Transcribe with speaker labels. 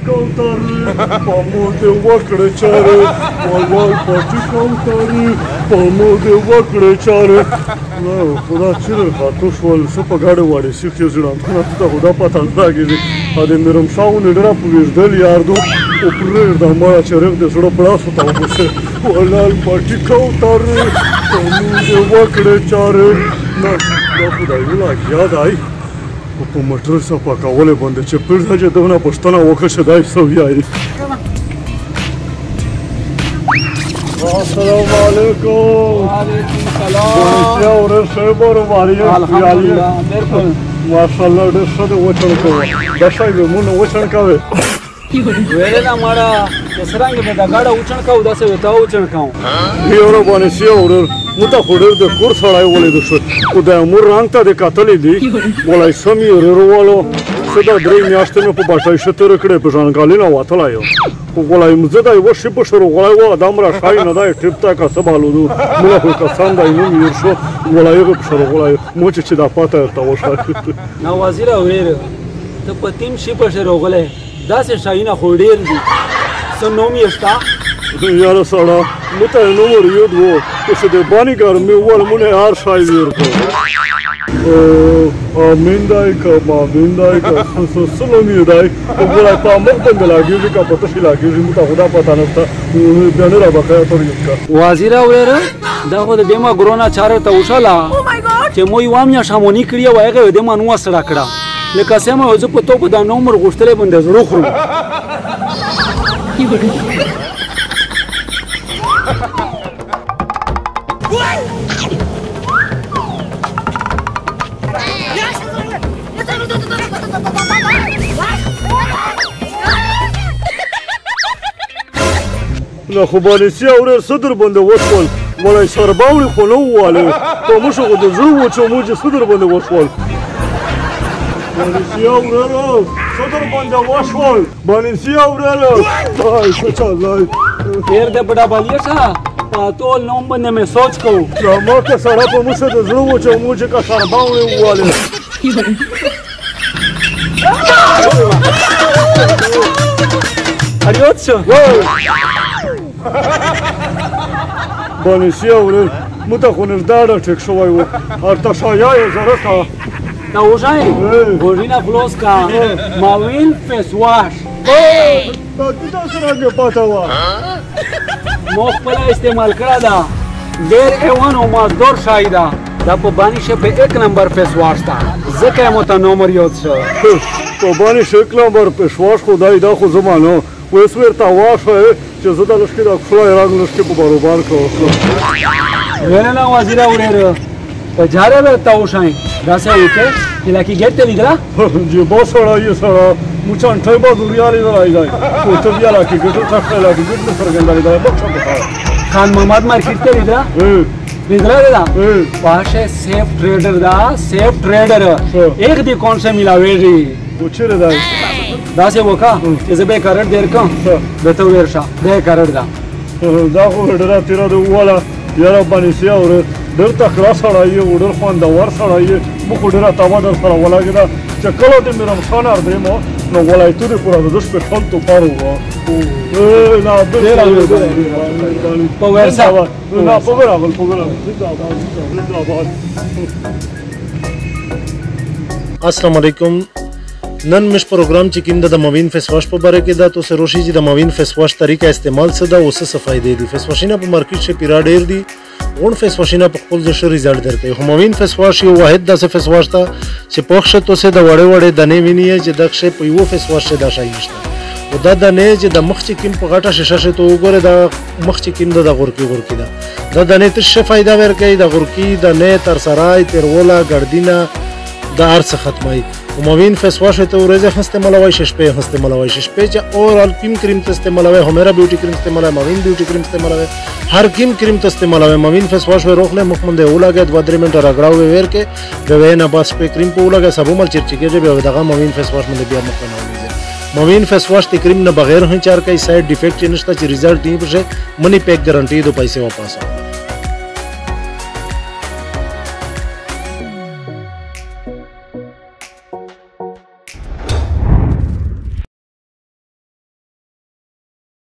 Speaker 1: کوترې په مو دې وکړې چارې ولال پټي کوترې په مو دې وکړې چارې خدا چیرې خاطو شول څه په ګاډې واړې سیخ یې زړه ته خدا پته نه لګېږي د میرم شاونه ډېره پوهېږدل یار دو او پرېږده مړه چې رغ دې زړه پړاسو ته وبوسې ولال پټي کوترې په مو دې وکړې چارې نه دا خدای لګیا دی په موټر صفا کولې باندې چې پرته چې دونه پوښتنه وکړه چې دای څه وایي السلام علیکم
Speaker 2: وعلیکم السلام
Speaker 1: بیا ورسې بروباري
Speaker 2: الحمدلله بالکل
Speaker 1: ماشاءالله ډېر ښه دې وچڼ کوه دا شی به مونږ وچڼ کوې
Speaker 2: ویلې نه مړه چې څرنګه به دا ګاډه وچڼ کوو داسې به تا وچڼ کوم
Speaker 1: یوره باندې سیا ورر مو ته خو ډېر د کور سړی ولیدو شو خو د امور رنګ ته دې کتلی دي ولای سم یې ورېروالو څه دا 3 میاشتې مې په باټۍ ښه تېره کړې په ژڼګالي نه وتلی یم خو ولای زه دا یوه شي په شروع غلی و ادم را ښایي نه دی ټیپ ته که څه بالودو مله خو کسان دی نوم هېر شو ولای هغې په شروع غلی مو چې دا پاته درته وښایي
Speaker 2: نه وزیره ورېره ته په تیم شي په شروع غلی داسې شایونه خو ډېر دي څه نوم یې شته
Speaker 1: یاره سړه مو ته یې نوم ورید و خو چې د بانې ګرمې وویل مو نه هر شی ویر کړو امین دی که مامین دی که څه نوم یې دی خو ګوره په مخ باندې لګېږي که په تشي لګېږي مو ته خو دا پته نه شته بیا نه را بقیه تر یوز که
Speaker 2: وزیره ورېره دا خو د دې ما ګرونا چاره ته وشله چې مو یوه میاشت هموني کړې وه هغې یې دې ما نوه سړه کړه لکه سمه زه په تو په دا نومر غوښتلی باندې زړه خورم
Speaker 1: نه خو بالسیا ورېر څه در باندې وشول ولی سرباوړي خو نه ووالې په موږ خو د زړه وچو موږ څه در باندې وشول بالسیا ورېره څه در باندې وشول بالسیا ورېره دای څه چلای
Speaker 2: ډېر د بډابالي شه په ټول نوم باندې مې سوچ کوو
Speaker 1: زما که سړه په موږ د زړه وچو موږ که سرباوړي ووالې
Speaker 2: اریوت شو
Speaker 1: بالسیا ورېر مو ته خو نږدې ټیک شوی و ارتشایا یې زره که
Speaker 2: دا وژای ګورینه خلاص کا ماویل فیس واش
Speaker 1: دا څرنګه پته وه
Speaker 2: مو خپله استعمال کړه ده ډېر ایوان او مازدور شای ده دا په بانی شه په 1 نمبر فیس واش ده ځکه یې مو ته نومر یاد شو
Speaker 1: په بانی شه 1 نمبر فیس واش خو دی دا خو زما نه اوس ورته واښه چې زه د لښکې د کښلای رنګ لښکې په باروبار کې اوسم
Speaker 2: ویلې نه وزیره ورېره په جاره به ته وشئ داسې وکړې چې لکې ګیټ ته لیدله
Speaker 1: جیبا سړی یې سړه مو چانټۍ به دوریا لیدلی دی خو ته بیا لکې ګټر څخه لکې ګټ نه څرګندلی دی بخښه پخواه
Speaker 2: خان محمد مارکیټ ته لیدله لیدله ده باشه سیف ټریډر ده سیف ټریډر ایک دی کون سے ملاویږي
Speaker 1: و چیرې دی
Speaker 2: داسې وکړه چې زه به یې کارټ ډېر کړم درته وویل شه دا یې کارټ ده
Speaker 1: دا خو ډېره تېره ده وواله یاره بالسیا ورېر ډېر تکړه سړی یې و ډېر خوندور سړی یې موږ خو ډېره تابه در سره ولګېده چې کله د میرم خان اردیم نو ولایتونې پوره د ده شپېتل توپر وه
Speaker 2: په ورسه
Speaker 1: نه په ورغل په ورغل
Speaker 3: السلام علیکم نن مش پروګرام چې کوم د موین فیس واش په باره کې دا تو سره روشي چې د موین فیس واش طریقه استعمال څه دا اوسه څه فائدې دي فیس واشینه په مارکیټ کې پیرا ډیر دي اون فیس واشینه په خپل ځای ریزلټ درکوي خو موین فیس واش یو واحد داسې فیس واش ته چې پوښه تو سه د وړې وړې دانې ویني چې دغه په یو فیس واش دا شای نشته او دا دانې چې د مخ چې کوم په غټه شیشه شه ته وګوره دا مخ چې کوم د غورکی دا دا دانې ته څه فائدہ ورکوي د غورکی د نه تر سرای تر ولا ګردینه د ارڅ ختمای موین فیس واش ته ورځه استعمالوي شپه استعمالوي شپه چې اورال کریم ته استعمالوي همیرا بیوټي کریم استعمالوي موین بیوټي کریم استعمالوي هر کریم ته استعمالوي موین فیس واش ورخله مخ منده ولاګه 2-3 منټه راګړاو ورکه د وینا بس په کریم په ولاګه سبو مل چرچکه به دغه موین فیس واش منده بیا مخ نه موین فیس واش ته کریم نه بغیر هنچار کوي سایډ ډیفیکټ نشته چې ریزلټ دی په منی پیک ګارانټي دو پیسې واپس